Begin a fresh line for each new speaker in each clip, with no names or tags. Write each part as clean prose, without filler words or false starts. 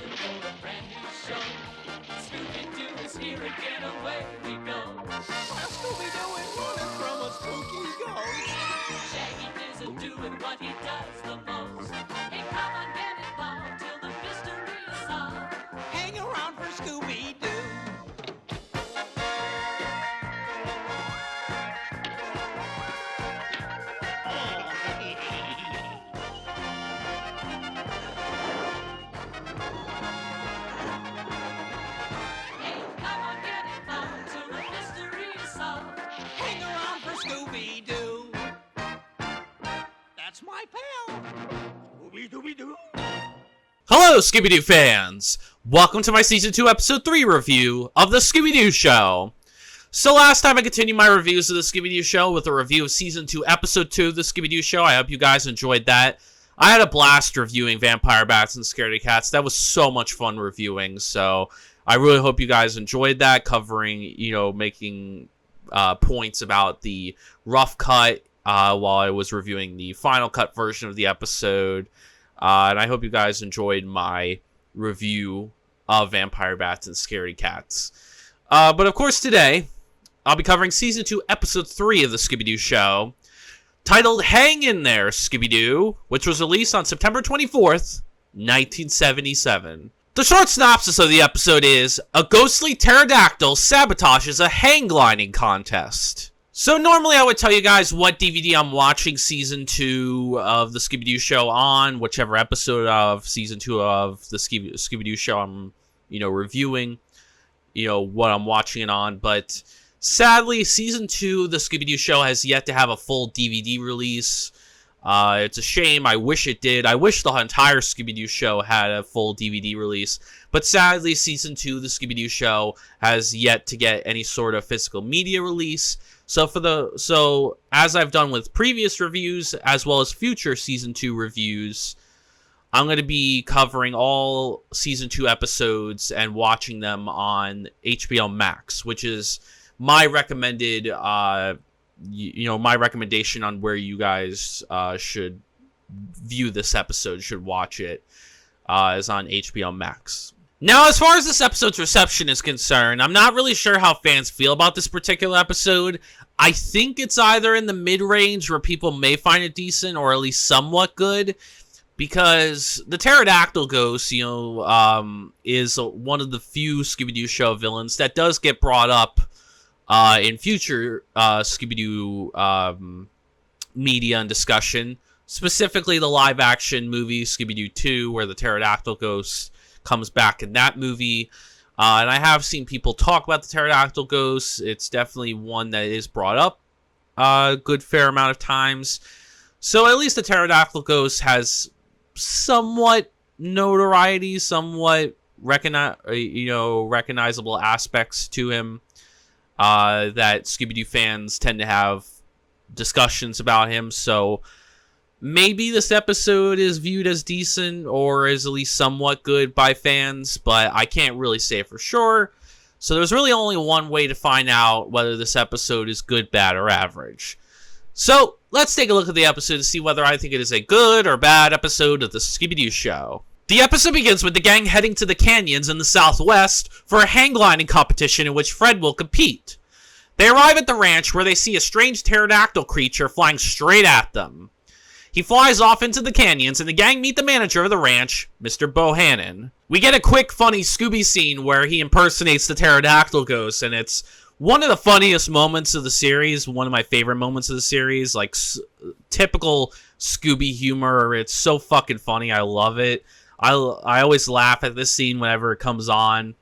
listen for a brand new show. Scooby Doo is here again, away we go.
Scooby Doo is running from a spooky ghost.
Shaggy isn't doing what he does the most. Hey, come on, get involved till the mystery is solved.
Hang around for Scooby Doo.
Hey, come on, get involved till the mystery is solved.
Hang around for Scooby Doo. That's my pal. Scooby Dooby Doo.
Hello, Scooby Doo fans! Welcome to my Season 2, Episode 3 review of the Scooby Doo Show. So last time I continued my reviews of the Scooby Doo Show with a review of Season 2, Episode 2 of the Scooby Doo Show. I hope you guys enjoyed that. I had a blast reviewing Vampire Bats and Scaredy Cats. That was so much fun reviewing, so I really hope you guys enjoyed that, covering, making points about the rough cut while I was reviewing the final cut version of the episode. And I hope you guys enjoyed my review of Vampire Bats and Scaredy Cats. But of course today, I'll be covering Season 2, Episode 3 of the Scooby Doo Show, titled Hang In There, Scooby-Doo, which was released on September 24th, 1977. The short synopsis of the episode is, a ghostly pterodactyl sabotages a hang gliding contest. So normally I would tell you guys what DVD I'm watching Season 2 of the Scooby Doo Show on, whichever episode of Season 2 of the Scooby Doo Show I'm, reviewing, what I'm watching it on. But sadly, Season 2 of the Scooby Doo Show has yet to have a full DVD release. It's a shame. I wish it did. I wish the entire Scooby Doo Show had a full DVD release. But sadly, Season 2 of the Scooby Doo Show has yet to get any sort of physical media release. So as I've done with previous reviews, as well as future Season 2 reviews, I'm going to be covering all Season 2 episodes and watching them on HBO Max, which is my recommended, my recommendation on where you guys should view this episode, should watch it, is on HBO Max. Now, as far as this episode's reception is concerned, I'm not really sure how fans feel about this particular episode. I think it's either in the mid-range where people may find it decent or at least somewhat good, because the pterodactyl ghost, is one of the few Scooby-Doo Show villains that does get brought up in future Scooby-Doo media and discussion, specifically the live-action movie Scooby-Doo 2, where the pterodactyl ghost comes back in that movie. And I have seen people talk about the pterodactyl ghost. It's definitely one that is brought up a good fair amount of times. So at least the pterodactyl ghost has somewhat notoriety, somewhat recognizable aspects to him that Scooby-Doo fans tend to have discussions about him. So maybe this episode is viewed as decent or is at least somewhat good by fans, but I can't really say for sure. So there's really only one way to find out whether this episode is good, bad, or average. So let's take a look at the episode to see whether I think it is a good or bad episode of the Scooby Doo Show. The episode begins with the gang heading to the canyons in the southwest for a hang gliding competition in which Fred will compete. They arrive at the ranch where they see a strange pterodactyl creature flying straight at them. He flies off into the canyons, and the gang meet the manager of the ranch, Mr. Bohannon. We get a quick, funny Scooby scene where he impersonates the pterodactyl ghost, and it's one of the funniest moments of the series, one of my favorite moments of the series, like typical Scooby humor. It's so fucking funny. I love it. I always laugh at this scene whenever it comes on.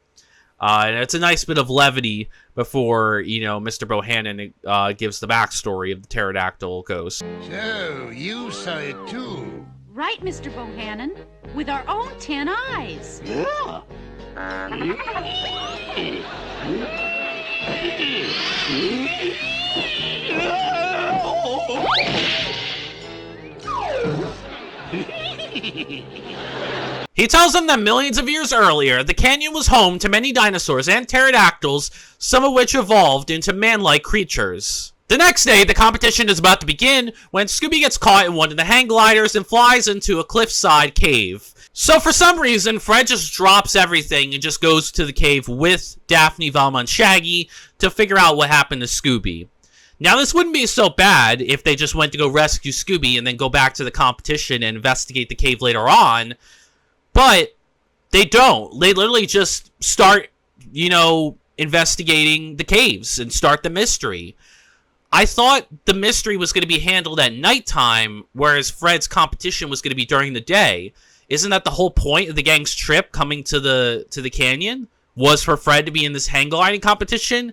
And it's a nice bit of levity before, Mr. Bohannon gives the backstory of the pterodactyl ghost.
So, you saw it too?
Right, Mr. Bohannon. With our own 10 eyes.
Yeah.
He tells them that millions of years earlier, the canyon was home to many dinosaurs and pterodactyls, some of which evolved into man-like creatures. The next day, the competition is about to begin when Scooby gets caught in one of the hang gliders and flies into a cliffside cave. So for some reason, Fred just drops everything and just goes to the cave with Daphne, Velma, and Shaggy to figure out what happened to Scooby. Now, this wouldn't be so bad if they just went to go rescue Scooby and then go back to the competition and investigate the cave later on, but they don't. They literally just start, investigating the caves and start the mystery. I thought the mystery was going to be handled at nighttime, whereas Fred's competition was going to be during the day. Isn't that the whole point of the gang's trip coming to the canyon? Was for Fred to be in this hang gliding competition?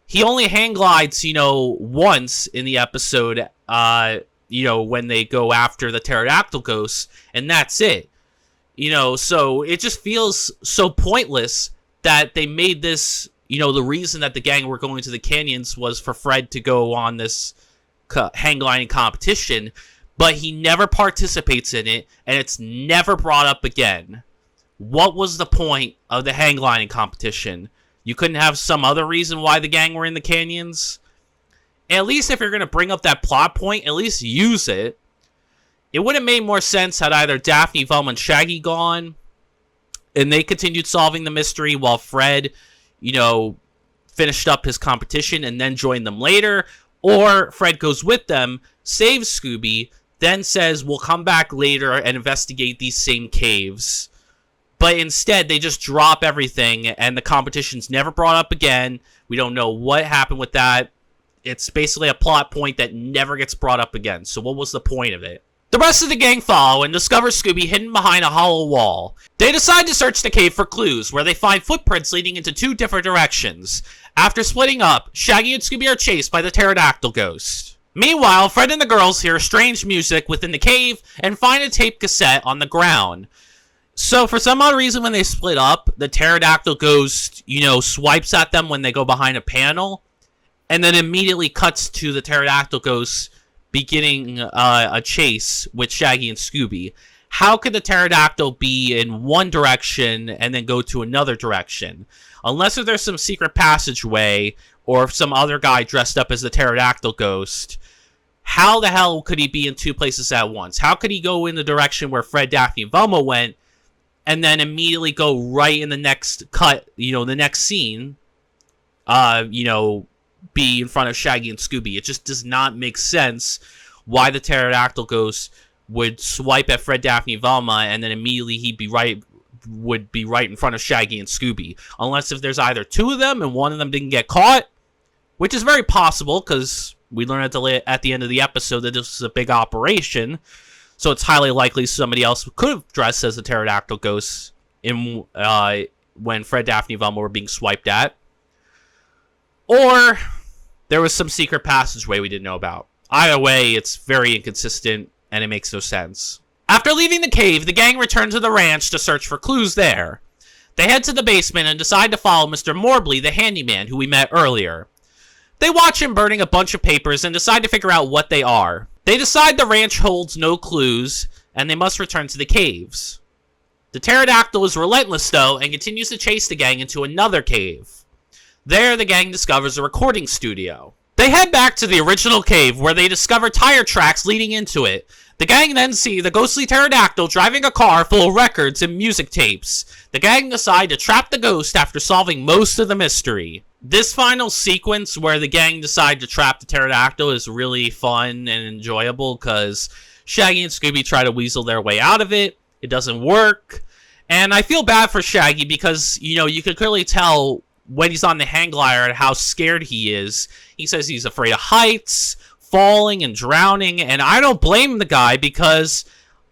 He only hang glides, once in the episode, when they go after the pterodactyl ghosts, and that's it. So it just feels so pointless that they made this, the reason that the gang were going to the canyons was for Fred to go on this hang gliding competition, but he never participates in it, and it's never brought up again. What was the point of the hang gliding competition? You couldn't have some other reason why the gang were in the canyons? At least if you're going to bring up that plot point, at least use it. It would have made more sense had either Daphne, Velma, and Shaggy gone, and they continued solving the mystery while Fred, finished up his competition and then joined them later, or Fred goes with them, saves Scooby, then says, we'll come back later and investigate these same caves. But instead, they just drop everything, and the competition's never brought up again. We don't know what happened with that. It's basically a plot point that never gets brought up again. So what was the point of it? The rest of the gang follow and discover Scooby hidden behind a hollow wall. They decide to search the cave for clues, where they find footprints leading into two different directions. After splitting up, Shaggy and Scooby are chased by the pterodactyl ghost. Meanwhile, Fred and the girls hear strange music within the cave and find a tape cassette on the ground. So, for some odd reason, when they split up, the pterodactyl ghost, swipes at them when they go behind a panel, and then immediately cuts to the pterodactyl ghost beginning a chase with Shaggy and Scooby. How could the pterodactyl be in one direction and then go to another direction? Unless there's some secret passageway, or some other guy dressed up as the pterodactyl ghost, how the hell could he be in two places at once? How could he go in the direction where Fred, Daphne, and Velma went, and then immediately go right in the next cut, the next scene, be in front of Shaggy and Scooby? It just does not make sense why the pterodactyl ghost would swipe at Fred, Daphne, Velma, and then immediately would be right in front of Shaggy and Scooby. Unless if there's either two of them and one of them didn't get caught, which is very possible, because we learn at the end of the episode that this is a big operation. So it's highly likely somebody else could have dressed as a pterodactyl ghost when Fred, Daphne, and Velma were being swiped at. Or there was some secret passageway we didn't know about. Either way, it's very inconsistent, and it makes no sense. After leaving the cave, the gang return to the ranch to search for clues there. They head to the basement and decide to follow Mr. Morbley, the handyman, who we met earlier. They watch him burning a bunch of papers and decide to figure out what they are. They decide the ranch holds no clues, and they must return to the caves. The pterodactyl is relentless, though, and continues to chase the gang into another cave. There, the gang discovers a recording studio. They head back to the original cave, where they discover tire tracks leading into it. The gang then see the ghostly pterodactyl driving a car full of records and music tapes. The gang decide to trap the ghost after solving most of the mystery. This final sequence where the gang decide to trap the pterodactyl is really fun and enjoyable, because Shaggy and Scooby try to weasel their way out of it. It doesn't work. And I feel bad for Shaggy because, you can clearly tell when he's on the hang glider how scared he is. He says he's afraid of heights, falling, and drowning, and I don't blame the guy, because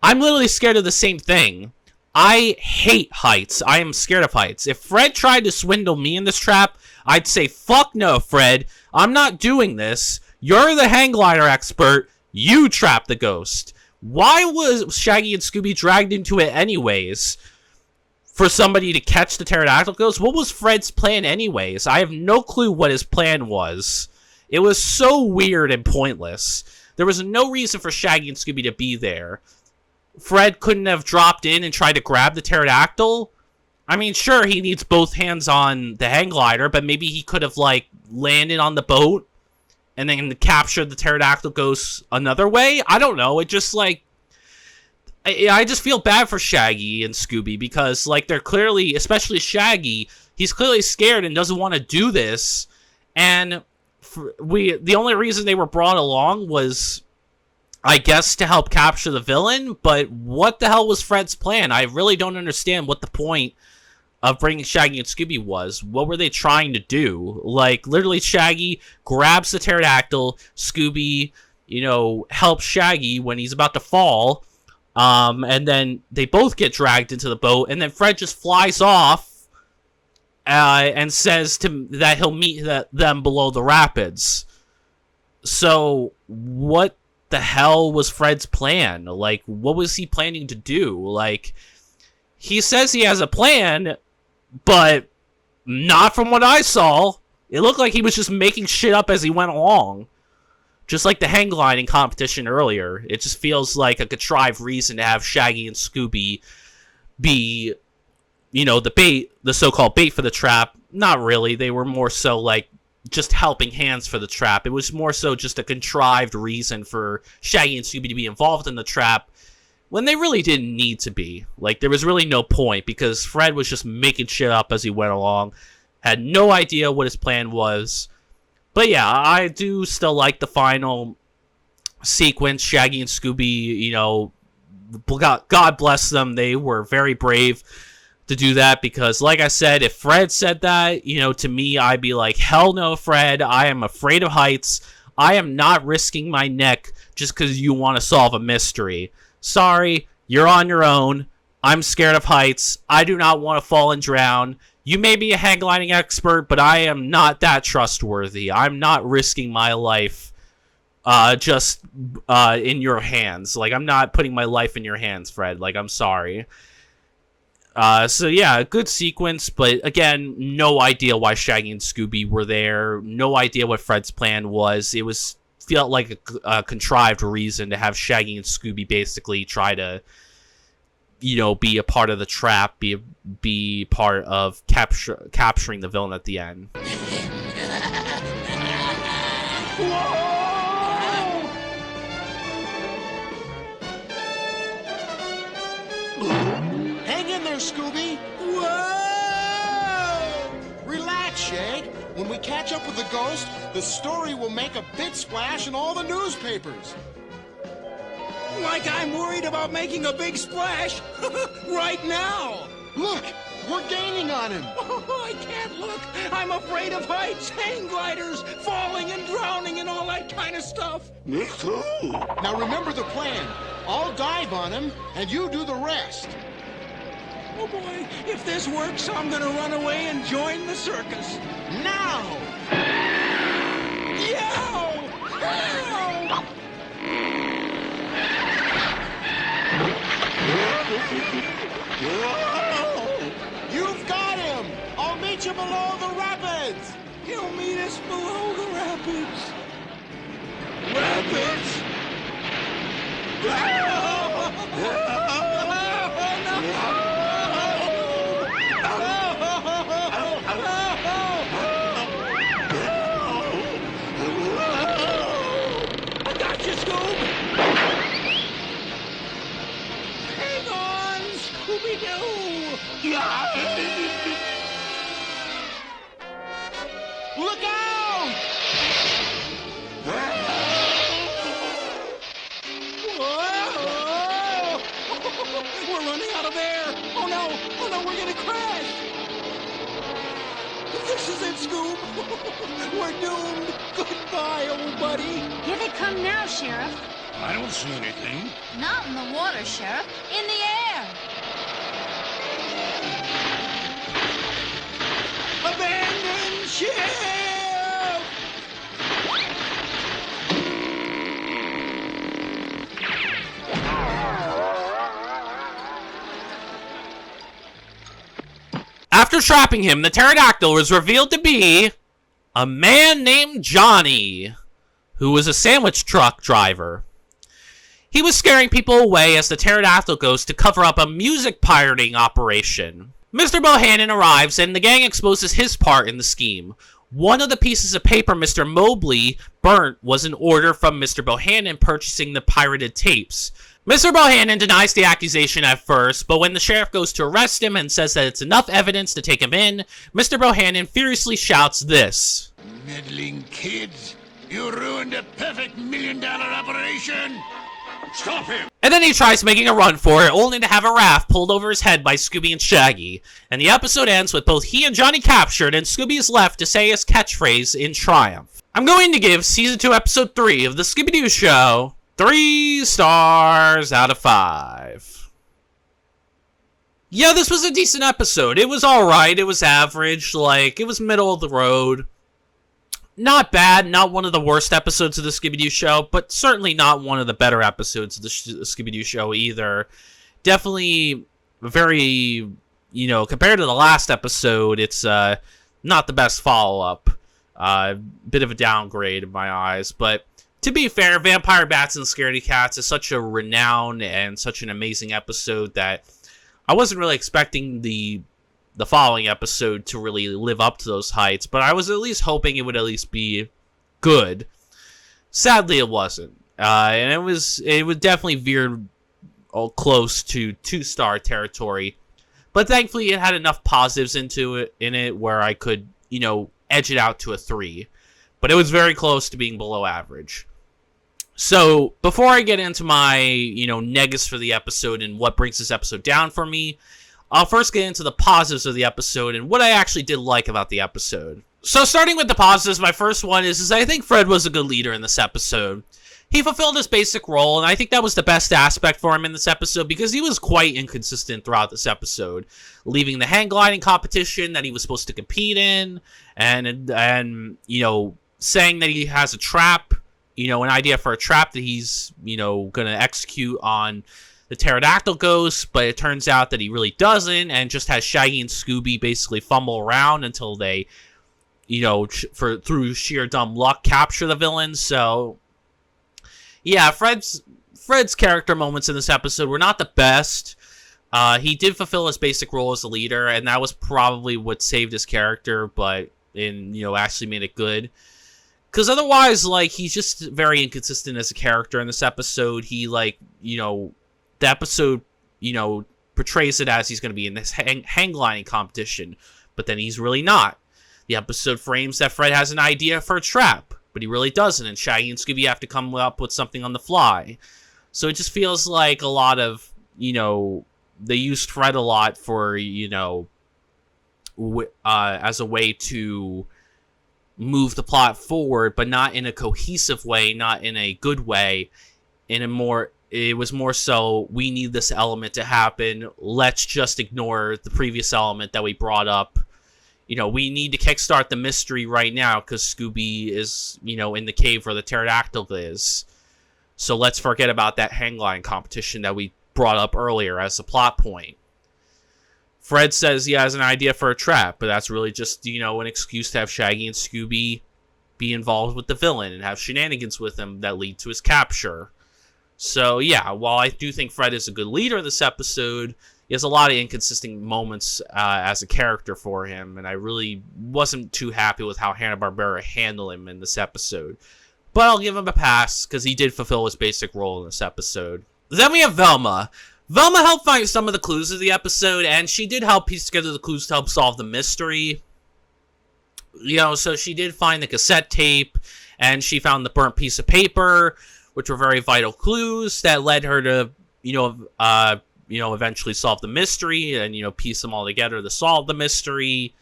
I'm literally scared of the same thing. I hate heights. I am scared of heights. If Fred tried to swindle me in this trap, I'd say, fuck no, Fred. I'm not doing this. You're the hang glider expert. You trap the ghost. Why was Shaggy and Scooby dragged into it anyways? For somebody to catch the pterodactyl ghost? What was Fred's plan anyways? I have no clue what his plan was. It was so weird and pointless. There was no reason for Shaggy and Scooby to be there. Fred couldn't have dropped in and tried to grab the pterodactyl? I mean, sure, he needs both hands on the hang glider, but maybe he could have, landed on the boat and then captured the pterodactyl ghost another way? I don't know. It just, I just feel bad for Shaggy and Scooby because, like, they're clearly, especially Shaggy, he's clearly scared and doesn't want to do this. And the only reason they were brought along was, I guess, to help capture the villain. But what the hell was Fred's plan? I really don't understand what the point of bringing Shaggy and Scooby was. What were they trying to do? Like, literally, Shaggy grabs the pterodactyl, Scooby, you know, helps Shaggy when he's about to fall, and then they both get dragged into the boat, and then Fred just flies off, and says that he'll meet them below the rapids. So, what the hell was Fred's plan? Like, what was he planning to do? Like, he says he has a plan, but not from what I saw. It looked like he was just making shit up as he went along. Just like the hang gliding competition earlier. It just feels like a contrived reason to have Shaggy and Scooby be, you know, the bait, the so-called bait for the trap. Not really. They were more so like just helping hands for the trap. It was more so just a contrived reason for Shaggy and Scooby to be involved in the trap when they really didn't need to be. Like, there was really no point because Fred was just making shit up as he went along. Had no idea what his plan was. But yeah, I do still like the final sequence. Shaggy and Scooby, you know, God bless them. They were very brave to do that because, like I said, if Fred said that, you know, to me, I'd be like, hell no, Fred. I am afraid of heights. I am not risking my neck just because you want to solve a mystery. Sorry, you're on your own. I'm scared of heights. I do not want to fall and drown. You may be a hang gliding expert, but I am not that trustworthy. I'm not risking my life just in your hands. Like, I'm not putting my life in your hands, Fred. Like, I'm sorry. So, yeah, a good sequence, but again, no idea why Shaggy and Scooby were there. No idea what Fred's plan was. It felt like a contrived reason to have Shaggy and Scooby basically try to, you know, be a part of the trap, be part of capturing the villain at the end.
Hang in there, Scooby. Whoa! Relax, Shag. When we catch up with the ghost, the story will make a big splash in all the newspapers.
Like I'm worried about making a big splash right now.
Look, we're gaining on him.
Oh, I can't look. I'm afraid of heights, hang gliders, falling and drowning and all that kind of stuff.
Me too.
Now remember the plan. I'll dive on him, and you do the rest.
Oh boy, if this works, I'm gonna run away and join the circus.
Now!
Yow! Ow!
You've got him! I'll meet you below the rapids!
He'll meet us below the rapids. Rapids? I got you, Scoob! Hang on, Scooby-Doo!
Look out!
Whoa! We're running out of air! Oh no! Oh no, we're gonna crash! This is it, Scoob! We're doomed! Goodbye, old buddy!
Here they come now, Sheriff.
I don't see anything.
Not in the water, Sheriff. In the air.
Abandon ship!
After trapping him, the pterodactyl was revealed to be a man named Johnny, who was a sandwich truck driver. He was scaring people away as the pterodactyl goes to cover up a music pirating operation. Mr. Bohannon arrives and the gang exposes his part in the scheme. One of the pieces of paper Mr. Mobley burnt was an order from Mr. Bohannon purchasing the pirated tapes. Mr. Bohannon denies the accusation at first, but when the sheriff goes to arrest him and says that it's enough evidence to take him in, Mr. Bohannon furiously shouts this.
Meddling kids, you ruined a perfect $1 million operation. Stop him!
And then he tries making a run for it, only to have a raft pulled over his head by Scooby and Shaggy. And the episode ends with both he and Johnny captured, and Scooby is left to say his catchphrase in triumph. I'm going to give Season 2, Episode 3 of the Scooby Doo Show 3 stars out of 5. Yeah, this was a decent episode. It was alright, it was average, it was middle of the road. Not bad, not one of the worst episodes of the Scooby Doo Show, but certainly not one of the better episodes of the Scooby Doo Show either. Definitely very, compared to the last episode, it's not the best follow-up. Bit of a downgrade in my eyes, but to be fair, Vampire Bats and Scaredy Cats is such a renowned and such an amazing episode that I wasn't really expecting the following episode to really live up to those heights, but I was at least hoping it would at least be good. Sadly, it wasn't, and it would definitely veered close to 2-star territory. But thankfully, it had enough positives in it where I could, edge it out to a 3. But it was very close to being below average. So before I get into my, negatives for the episode and what brings this episode down for me, I'll first get into the positives of the episode and what I actually did like about the episode. So starting with the positives, my first one is I think Fred was a good leader in this episode. He fulfilled his basic role, and I think that was the best aspect for him in this episode because he was quite inconsistent throughout this episode, leaving the hang gliding competition that he was supposed to compete in, and saying that he has a trap, an idea for a trap that he's, going to execute on the pterodactyl ghost, but it turns out that he really doesn't, and just has Shaggy and Scooby basically fumble around until they, through sheer dumb luck, capture the villain. So, yeah, Fred's character moments in this episode were not the best. He did fulfill his basic role as a leader, and that was probably what saved his character, but actually made it good. Because otherwise, he's just very inconsistent as a character in this episode. He, the episode, portrays it as he's going to be in this hang gliding competition, but then he's really not. The episode frames that Fred has an idea for a trap, but he really doesn't, and Shaggy and Scooby have to come up with something on the fly. So it just feels like a lot of, they used Fred a lot for, as a way to move the plot forward, but not in a cohesive way, not in a good way, it was more so, we need this element to happen, let's just ignore the previous element that we brought up. We need to kickstart the mystery right now, because Scooby is, in the cave where the pterodactyl is. So let's forget about that hang gliding competition that we brought up earlier as a plot point. Fred says he has an idea for a trap, but that's really just, an excuse to have Shaggy and Scooby be involved with the villain and have shenanigans with him that lead to his capture. So, yeah, while I do think Fred is a good leader in this episode, he has a lot of inconsistent moments as a character for him, and I really wasn't too happy with how Hanna-Barbera handled him in this episode. But I'll give him a pass, because he did fulfill his basic role in this episode. Then we have Velma. Velma helped find some of the clues of the episode, and she did help piece together the clues to help solve the mystery. So she did find the cassette tape, and she found the burnt piece of paper, which were very vital clues that led her to, eventually solve the mystery and, piece them all together to solve the mystery.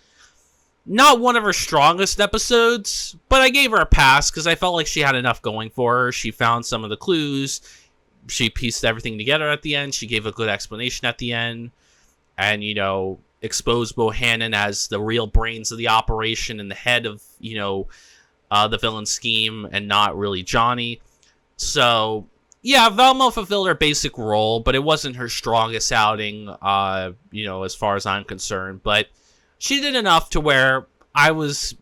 Not one of her strongest episodes, but I gave her a pass because I felt like she had enough going for her. She found some of the clues. She pieced everything together at the end. She gave a good explanation at the end. And, exposed Bohannon as the real brains of the operation and the head of, the villain scheme and not really Johnny. So, yeah, Velma fulfilled her basic role, but it wasn't her strongest outing, as far as I'm concerned. But she did enough to where I was,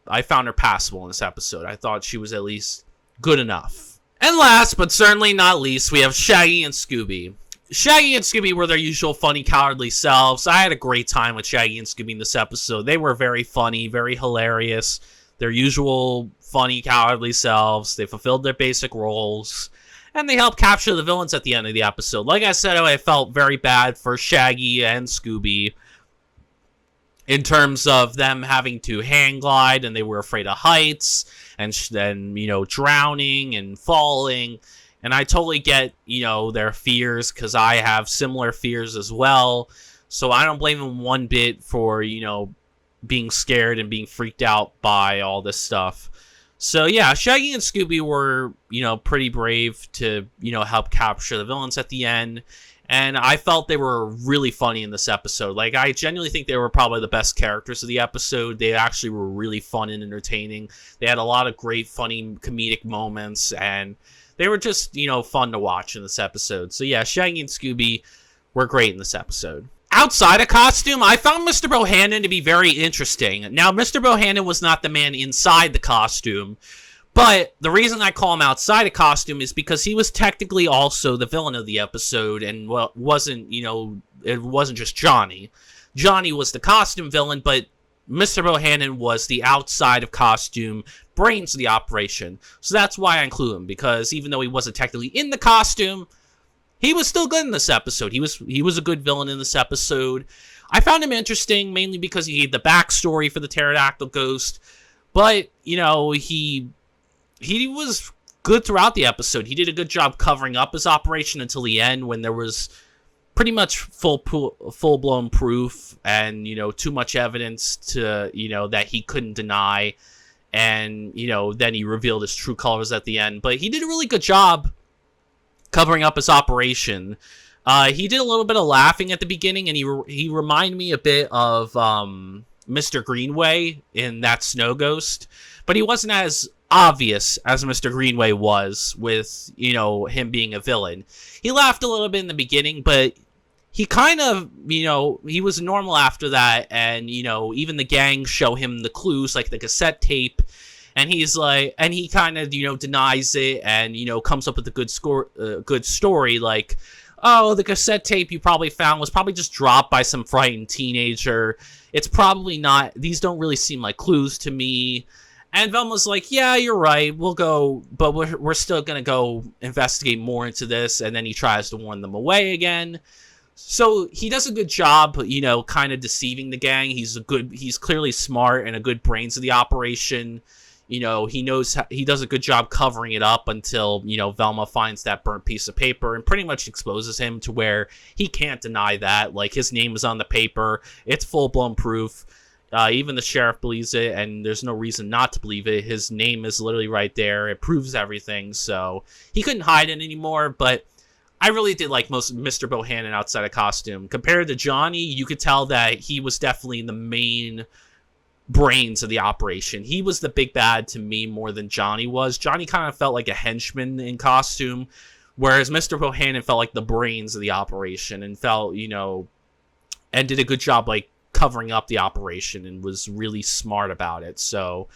I found her passable in this episode. I thought she was at least good enough. And last, but certainly not least, we have Shaggy and Scooby. Shaggy and Scooby were their usual funny, cowardly selves. I had a great time with Shaggy and Scooby in this episode. They were very funny, very hilarious. Their usual funny, cowardly selves. They fulfilled their basic roles. and they help capture the villains at the end of the episode. Like I said, I felt very bad for Shaggy and Scooby in terms of them having to hang glide, and they were afraid of heights, and then, you know, drowning and falling. And I totally get, you know, their fears, because I have similar fears as well. So I don't blame them one bit for, you know, being scared and being freaked out by all this stuff. So yeah, Shaggy and Scooby were, you know, pretty brave to, you know, help capture the villains at the end. And I felt they were really funny in this episode. Like, I genuinely think they were probably the best characters of the episode. They actually were really fun and entertaining. They had a lot of great, funny, comedic moments, and they were just, you know, fun to watch in this episode. So yeah, Shaggy and Scooby were great in this episode. Outside of costume, I found Mr. Bohannon to be very interesting. Now, Mr. Bohannon was not the man inside the costume, but the reason I call him outside of costume is because he was technically also the villain of the episode, and well, wasn't, you know, it wasn't just Johnny. Johnny was the costume villain, but Mr. Bohannon was the outside of costume brains of the operation. So that's why I include him, because even though he wasn't technically in the costume, he was still good in this episode. He was a good villain in this episode. I found him interesting, mainly because he gave the backstory for the pterodactyl ghost. But, you know, he was good throughout the episode. He did a good job covering up his operation until the end, when there was pretty much full-blown proof and, you know, too much evidence to, you know, that he couldn't deny. And, you know, then he revealed his true colors at the end. But he did a really good job covering up his operation. He did a little bit of laughing at the beginning, and he reminded me a bit of Mr. Greenway in That Snow Ghost, but he wasn't as obvious as Mr. Greenway was with, you know, him being a villain. He laughed a little bit in the beginning, but he kind of, you know, he was normal after that, and, you know, even the gang show him the clues, like the cassette tape. And he's like, and he kind of, you know, denies it, and, you know, comes up with a good story, like, oh, the cassette tape you probably found was probably just dropped by some frightened teenager. It's probably not, these don't really seem like clues to me. And Velma's like, yeah, you're right, we'll go, but we're still gonna go investigate more into this. And then he tries to warn them away again. So he does a good job, you know, kind of deceiving the gang. He's clearly smart and a good brains of the operation. You know, he does a good job covering it up until, you know, Velma finds that burnt piece of paper and pretty much exposes him to where he can't deny that. Like, his name is on the paper. It's full-blown proof. Even the sheriff believes it, and there's no reason not to believe it. His name is literally right there. It proves everything, so he couldn't hide it anymore. But I really did like most Mr. Bohannon outside of costume. Compared to Johnny, you could tell that he was definitely the main brains of the operation. He was the big bad to me more than Johnny was. Johnny kind of felt like a henchman in costume, whereas Mr. Bohannon felt like the brains of the operation and felt, you know, and did a good job, like, covering up the operation and was really smart about it. So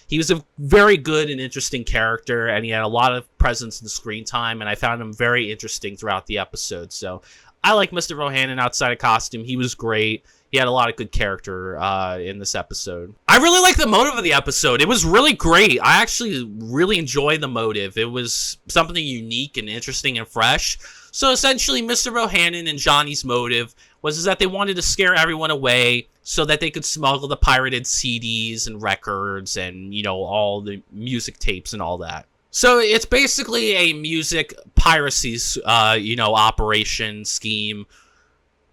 he was a very good and interesting character, and he had a lot of presence in the screen time, and I found him very interesting throughout the episode. So I like Mr. Bohannon outside of costume. He was great. He had a lot of good character in this episode. I really like the motive of the episode. It was really great. I actually really enjoyed the motive. It was something unique and interesting and fresh. So essentially, Mr. Bohannon and Johnny's motive was that they wanted to scare everyone away so that they could smuggle the pirated CDs and records and, you know, all the music tapes and all that. So it's basically a music piracy, you know, operation scheme.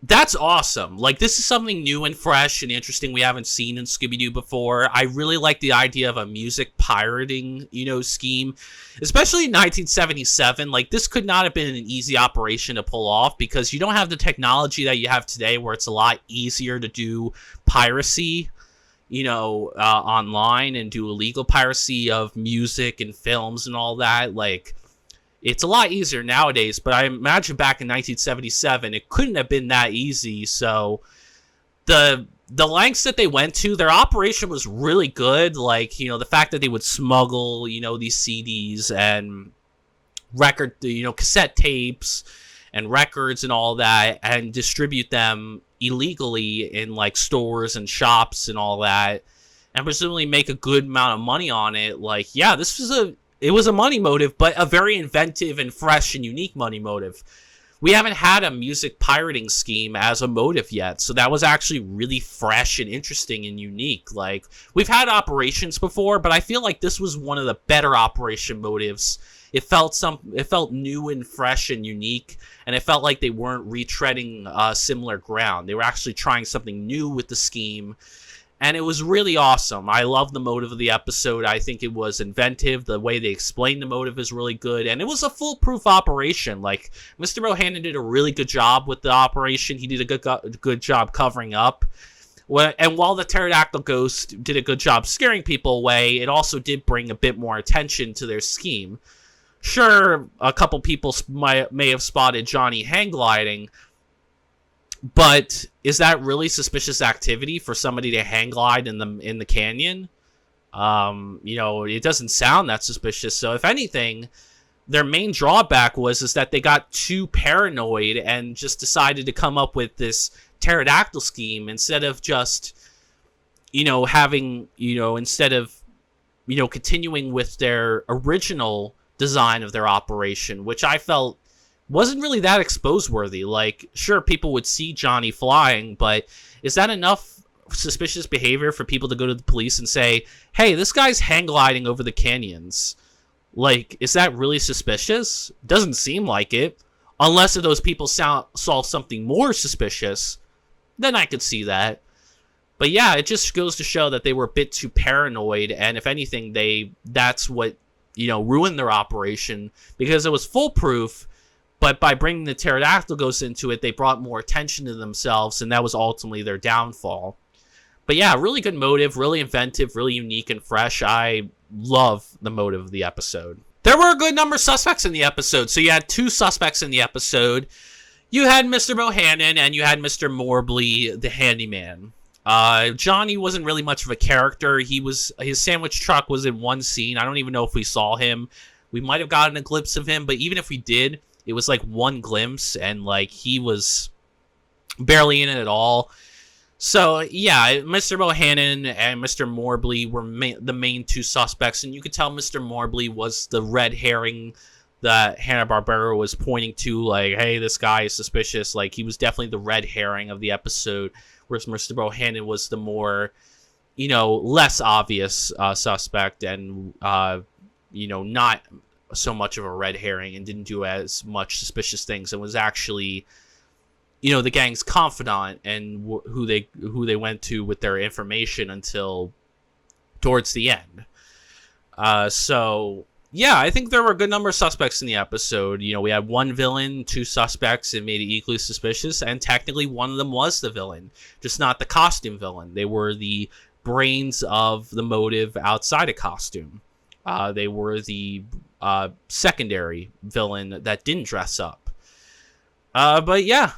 That's awesome. Like, this is something new and fresh and interesting we haven't seen in Scooby-Doo before. I really like the idea of a music pirating, you know, scheme, especially in 1977. Like, this could not have been an easy operation to pull off because you don't have the technology that you have today where it's a lot easier to do piracy, you know, online and do illegal piracy of music and films and all that. Like, it's a lot easier nowadays, but I imagine back in 1977, it couldn't have been that easy. So the lengths that they went to, their operation was really good. Like, you know, the fact that they would smuggle, you know, these CDs and cassette tapes and records and all that and distribute them illegally in, like, stores and shops and all that, and presumably make a good amount of money on it. Like, yeah, this was it was a money motive, but a very inventive and fresh and unique money motive. We haven't had a music pirating scheme as a motive yet, so that was actually really fresh and interesting and unique. Like, we've had operations before, but I feel like this was one of the better operation motives. It felt new and fresh and unique, and it felt like they weren't retreading similar ground. They were actually trying something new with the scheme, and it was really awesome. I love the motive of the episode. I think it was inventive. The way they explained the motive is really good. And it was a foolproof operation. Like, Mr. Bohannon did a really good job with the operation. He did a good job covering up. And while the pterodactyl ghost did a good job scaring people away, it also did bring a bit more attention to their scheme. Sure, a couple people may have spotted Johnny hang gliding, but is that really suspicious activity for somebody to hang glide in the canyon? It doesn't sound that suspicious. So if anything, their main drawback was that they got too paranoid and just decided to come up with this pterodactyl scheme instead of just, continuing with their original design of their operation, which I felt wasn't really that expose worthy. Like, sure, people would see Johnny flying, but is that enough suspicious behavior for people to go to the police and say, hey, this guy's hang gliding over the canyons? Like, is that really suspicious? Doesn't seem like it. Unless if those people saw something more suspicious, then I could see that. But yeah, it just goes to show that they were a bit too paranoid, and if anything, that's what, ruined their operation, because it was foolproof. But by bringing the pterodactyl ghost into it, they brought more attention to themselves, and that was ultimately their downfall. But yeah, really good motive, really inventive, really unique and fresh. I love the motive of the episode. There were a good number of suspects in the episode. So you had 2 suspects in the episode. You had Mr. Bohannon, and you had Mr. Morbley, the handyman. Johnny wasn't really much of a character. His sandwich truck was in one scene. I don't even know if we saw him. We might have gotten a glimpse of him, but even if we did, it was like one glimpse, and like he was barely in it at all. So yeah, Mr. Bohannon and Mr. Morbley were the main 2 suspects, and you could tell Mr. Morbley was the red herring that Hanna-Barbera was pointing to, like, hey, this guy is suspicious. Like, he was definitely the red herring of the episode, whereas Mr. Bohannon was the more, less obvious suspect, and not so much of a red herring, and didn't do as much suspicious things, and was actually, the gang's confidant, and who they went to with their information until towards the end. So yeah, I think there were a good number of suspects in the episode. We had 1 villain, 2 suspects, and made it equally suspicious, and technically one of them was the villain, just not the costume villain. They were the brains of the motive outside of costume. They were the secondary villain that didn't dress up. But yeah,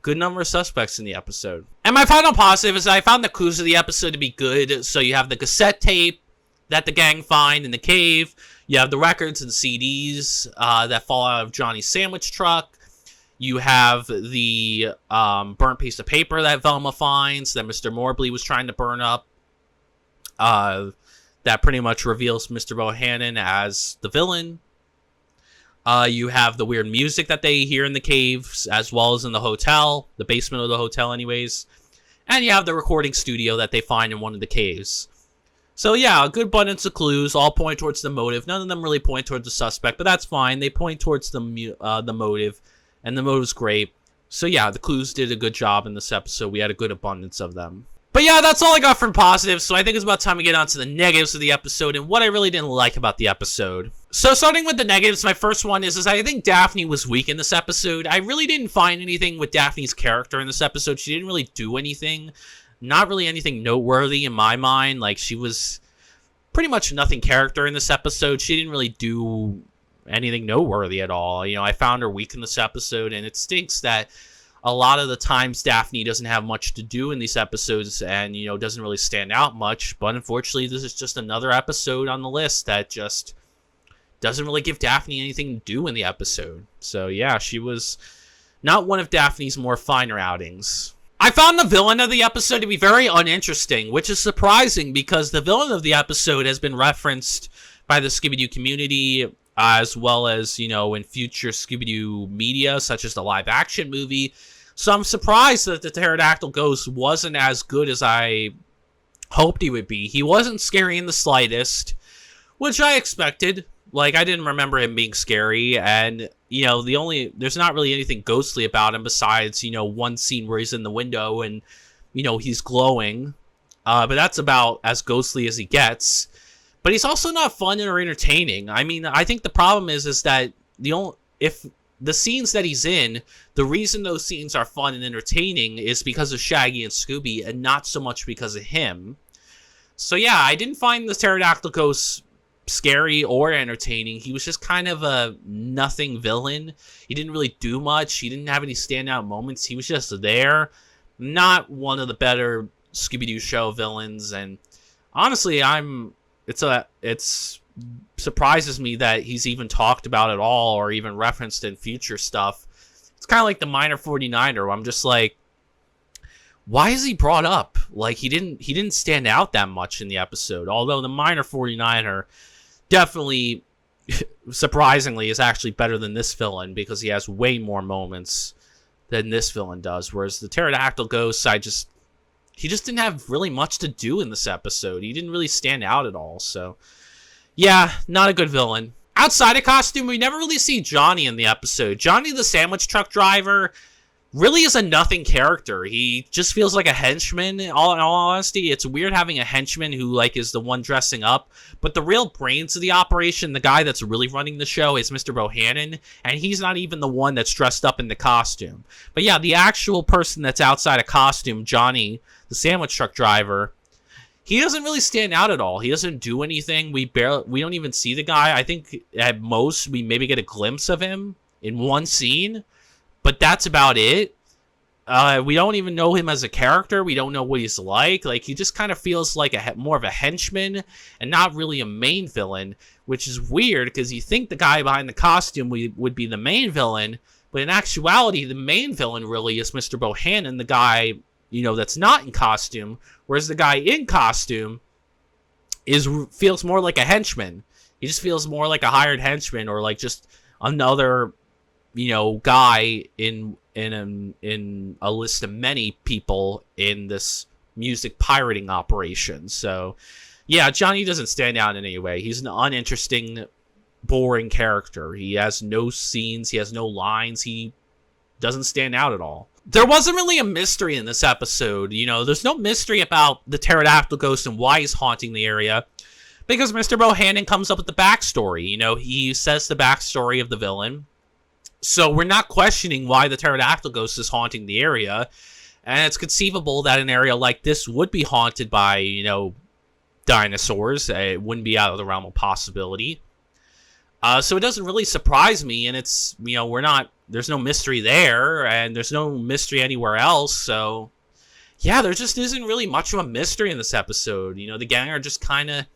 good number of suspects in the episode. And my final positive is that I found the clues of the episode to be good. So you have the cassette tape that the gang find in the cave. You have the records and CDs that fall out of Johnny's sandwich truck. You have the burnt piece of paper that Velma finds that Mr. Morbley was trying to burn up. That pretty much reveals Mr. Bohannon as the villain. You have the weird music that they hear in the caves, as well as in the hotel, the basement of the hotel anyways. And you have the recording studio that they find in one of the caves. So yeah, a good abundance of clues, all point towards the motive. None of them really point towards the suspect, but that's fine. They point towards the motive, and the motive's great. So yeah, the clues did a good job in this episode. We had a good abundance of them. But yeah, that's all I got from positives, so I think it's about time we get on to the negatives of the episode and what I really didn't like about the episode. So starting with the negatives, my first one is I think Daphne was weak in this episode. I really didn't find anything with Daphne's character in this episode. She didn't really do anything. Not really anything noteworthy in my mind. Like, she was pretty much nothing character in this episode. She didn't really do anything noteworthy at all. I found her weak in this episode, and it stinks that a lot of the times Daphne doesn't have much to do in these episodes and, doesn't really stand out much. But unfortunately, this is just another episode on the list that just doesn't really give Daphne anything to do in the episode. So yeah, she was not one of Daphne's more finer outings. I found the villain of the episode to be very uninteresting, which is surprising because the villain of the episode has been referenced by the Scooby Doo community, as well as, you know, in future Scooby Doo media, such as the live action movie. So I'm surprised that the pterodactyl ghost wasn't as good as I hoped he would be. He wasn't scary in the slightest, which I expected. Like, I didn't remember him being scary, and, you know, there's not really anything ghostly about him besides, you know, one scene where he's in the window and, you know, he's glowing. But that's about as ghostly as he gets. But he's also not fun or entertaining. I mean, I think the problem is that if the scenes that he's in, the reason those scenes are fun and entertaining is because of Shaggy and Scooby, and not so much because of him. So yeah, I didn't find the pterodactyl ghost scary or entertaining. He was just kind of a nothing villain. He didn't really do much. He didn't have any standout moments. He was just there. Not one of the better Scooby Doo Show villains, and honestly, it's surprises me that he's even talked about at all or even referenced in future stuff. It's kind of like the Minor 49er, where I'm just like, why is he brought up? Like, he didn't stand out that much in the episode, although the Minor 49er definitely, surprisingly, is actually better than this villain because he has way more moments than this villain does, whereas the pterodactyl ghost, he just didn't have really much to do in this episode. He didn't really stand out at all, so yeah, not a good villain. Outside of costume, we never really see Johnny in the episode. Johnny the sandwich truck driver really is a nothing character. He just feels like a henchman, in all honesty. It's weird having a henchman who, like, is the one dressing up, but the real brains of the operation, the guy that's really running the show, is Mr. Bohannon, and he's not even the one that's dressed up in the costume. But yeah, the actual person that's outside of costume, Johnny, the sandwich truck driver, he doesn't really stand out at all. He doesn't do anything. We don't even see the guy. I think at most we maybe get a glimpse of him in one scene, but that's about it. We don't even know him as a character. We don't know what he's like. Like, he just kind of feels like more of a henchman and not really a main villain, which is weird because you think the guy behind the costume would be the main villain, but in actuality, the main villain really is Mr. Bohannon, the guy, you know, that's not in costume, whereas the guy in costume feels more like a henchman. He just feels more like a hired henchman, or like just another, you know, guy in a list of many people in this music pirating operation. So yeah, Johnny doesn't stand out in any way. He's an uninteresting, boring character. He has no scenes, he has no lines, he doesn't stand out at all. There wasn't really a mystery in this episode. You know, there's no mystery about the pterodactyl ghost and why he's haunting the area, because Mr. Bohannon comes up with the backstory. You know, he says the backstory of the villain. So we're not questioning why the pterodactyl ghost is haunting the area. And it's conceivable that an area like this would be haunted by, you know, dinosaurs. It wouldn't be out of the realm of possibility. So it doesn't really surprise me, and it's, you know, there's no mystery there, and there's no mystery anywhere else, so yeah, there just isn't really much of a mystery in this episode. You know, the gang are just kind of,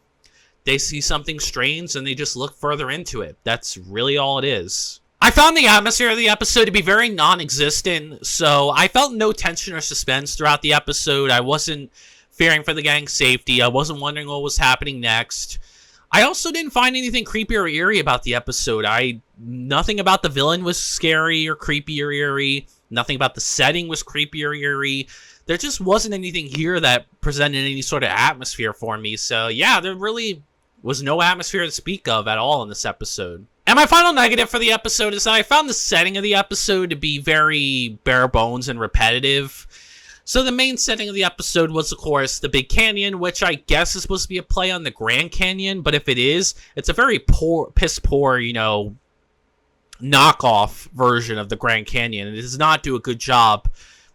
they see something strange, and they just look further into it. That's really all it is. I found the atmosphere of the episode to be very non-existent, so I felt no tension or suspense throughout the episode. I wasn't fearing for the gang's safety. I wasn't wondering what was happening next. I also didn't find anything creepy or eerie about the episode. Nothing about the villain was scary or creepy or eerie. Nothing about the setting was creepy or eerie. There just wasn't anything here that presented any sort of atmosphere for me. So yeah, there really was no atmosphere to speak of at all in this episode. And my final negative for the episode is that I found the setting of the episode to be very bare bones and repetitive. So the main setting of the episode was, of course, the Big Canyon, which I guess is supposed to be a play on the Grand Canyon, but if it is, it's a very piss poor, you know, knockoff version of the Grand Canyon. It does not do a good job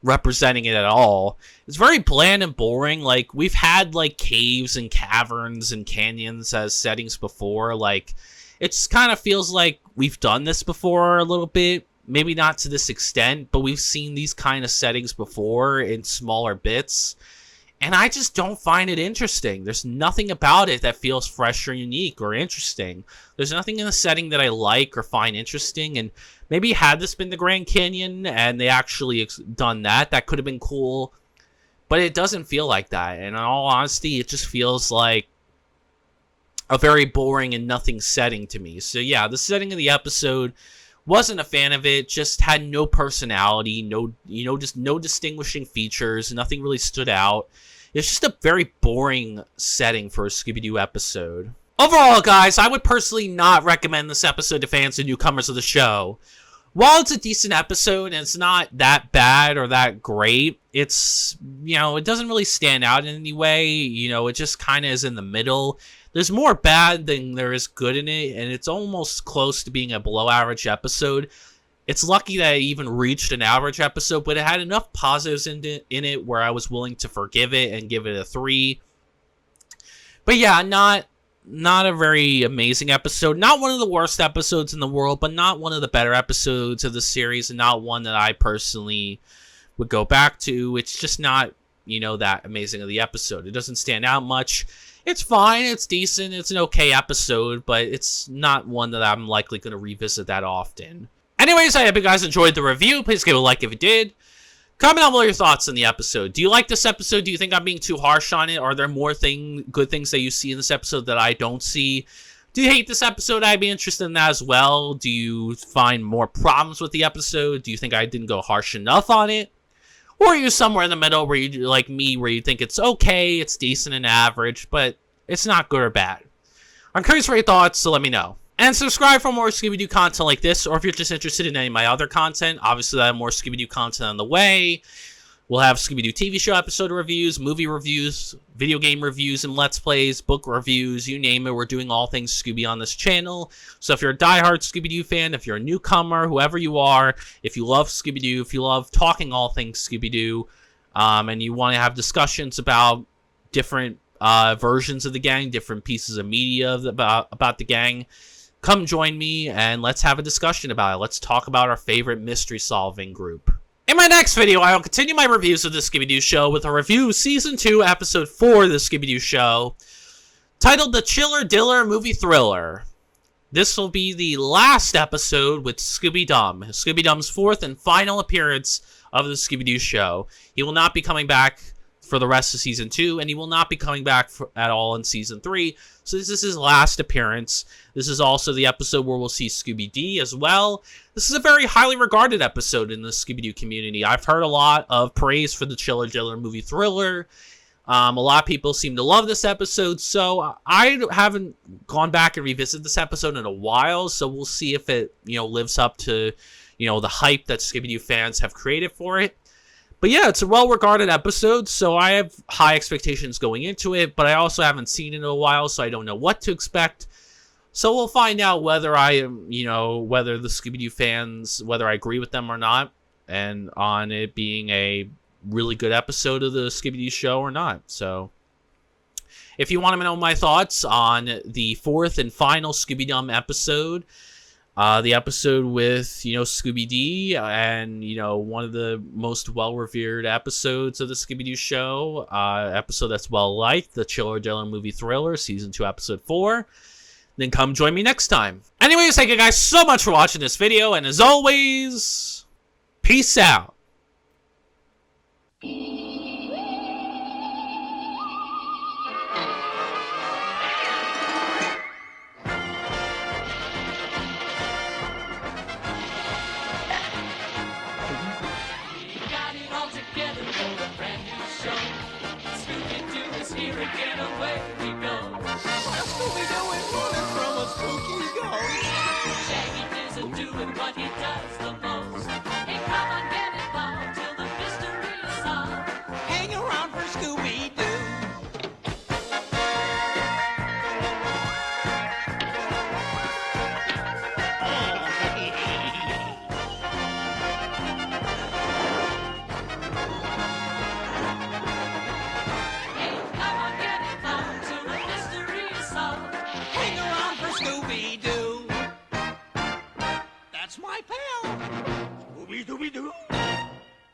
representing it at all. It's very bland and boring. Like, we've had, like, caves and caverns and canyons as settings before. Like, it just kind of feels like we've done this before a little bit. Maybe not to this extent, but we've seen these kind of settings before in smaller bits, and I just don't find it interesting. There's nothing about it that feels fresh or unique or interesting. There's nothing in the setting that I like or find interesting, and maybe had this been the Grand Canyon and they actually done that, that could have been cool, but it doesn't feel like that. And in all honesty, it just feels like a very boring and nothing setting to me. So yeah, the setting of the episode, wasn't a fan of it. Just had no personality, just no distinguishing features. Nothing really stood out. It's just a very boring setting for a Scooby Doo episode. Overall, guys, I would personally not recommend this episode to fans and newcomers of the show. While it's a decent episode and it's not that bad or that great, it's, it doesn't really stand out in any way. It just kind of is in the middle. There's more bad than there is good in it, and it's almost close to being a below average episode. It's lucky that it even reached an average episode, but it had enough positives in it where I was willing to forgive it and give it a 3. But yeah, not a very amazing episode. Not one of the worst episodes in the world, but not one of the better episodes of the series, and not one that I personally would go back to. It's just not, that amazing of the episode. It doesn't stand out much. It's fine, it's decent, it's an okay episode, but it's not one that I'm likely going to revisit that often. Anyways, I hope you guys enjoyed the review. Please give it a like if you did. Comment down below your thoughts on the episode. Do you like this episode? Do you think I'm being too harsh on it? Are there more good things that you see in this episode that I don't see? Do you hate this episode? I'd be interested in that as well. Do you find more problems with the episode? Do you think I didn't go harsh enough on it? Or are you somewhere in the middle where you, like me, where you think it's okay, it's decent and average, but it's not good or bad? I'm curious for your thoughts, so let me know. And subscribe for more Scooby Doo content like this, or if you're just interested in any of my other content, obviously I have more Scooby Doo content on the way. We'll have Scooby Doo TV show episode reviews, movie reviews, video game reviews and Let's Plays, book reviews, you name it. We're doing all things Scooby on this channel. So if you're a diehard Scooby Doo fan, if you're a newcomer, whoever you are, if you love Scooby Doo, if you love talking all things Scooby Doo, and you want to have discussions about different versions of the gang, different pieces of media about the gang, come join me and let's have a discussion about it. Let's talk about our favorite mystery solving group. In my next video, I will continue my reviews of the Scooby Doo Show with a review of Season 2, Episode 4 of the Scooby Doo Show, titled The Chiller Diller Movie Thriller. This will be the last episode with Scooby Dum, Scooby Dum's 4th and final appearance of the Scooby Doo Show. He will not be coming back for the rest of Season 2, and he will not be coming back at all in Season 3, so this is his last appearance. This is also the episode where we'll see Scooby D as well. This is a very highly regarded episode in the Scooby Doo community. I've heard a lot of praise for the Chiller Diller Movie Thriller. A lot of people seem to love this episode, so I haven't gone back and revisited this episode in a while, so we'll see if it, lives up to, the hype that Scooby Doo fans have created for it. But yeah, it's a well-regarded episode, so I have high expectations going into it, but I also haven't seen it in a while, so I don't know what to expect. So we'll find out whether whether the Scooby Doo fans, whether I agree with them or not, and on it being a really good episode of the Scooby Doo Show or not. So if you want to know my thoughts on the 4th and final Scooby Dum episode, the episode with, Scooby D, and, one of the most well-revered episodes of the Scooby Doo Show, episode that's well-liked, the Chiller Diller Movie Thriller, Season 2, Episode 4, then come join me next time. Anyways, thank you guys so much for watching this video, and as always, peace out.
Again, away we go.
Scooby Doo is running from a spooky ghost.
Shaggy is doing what he does the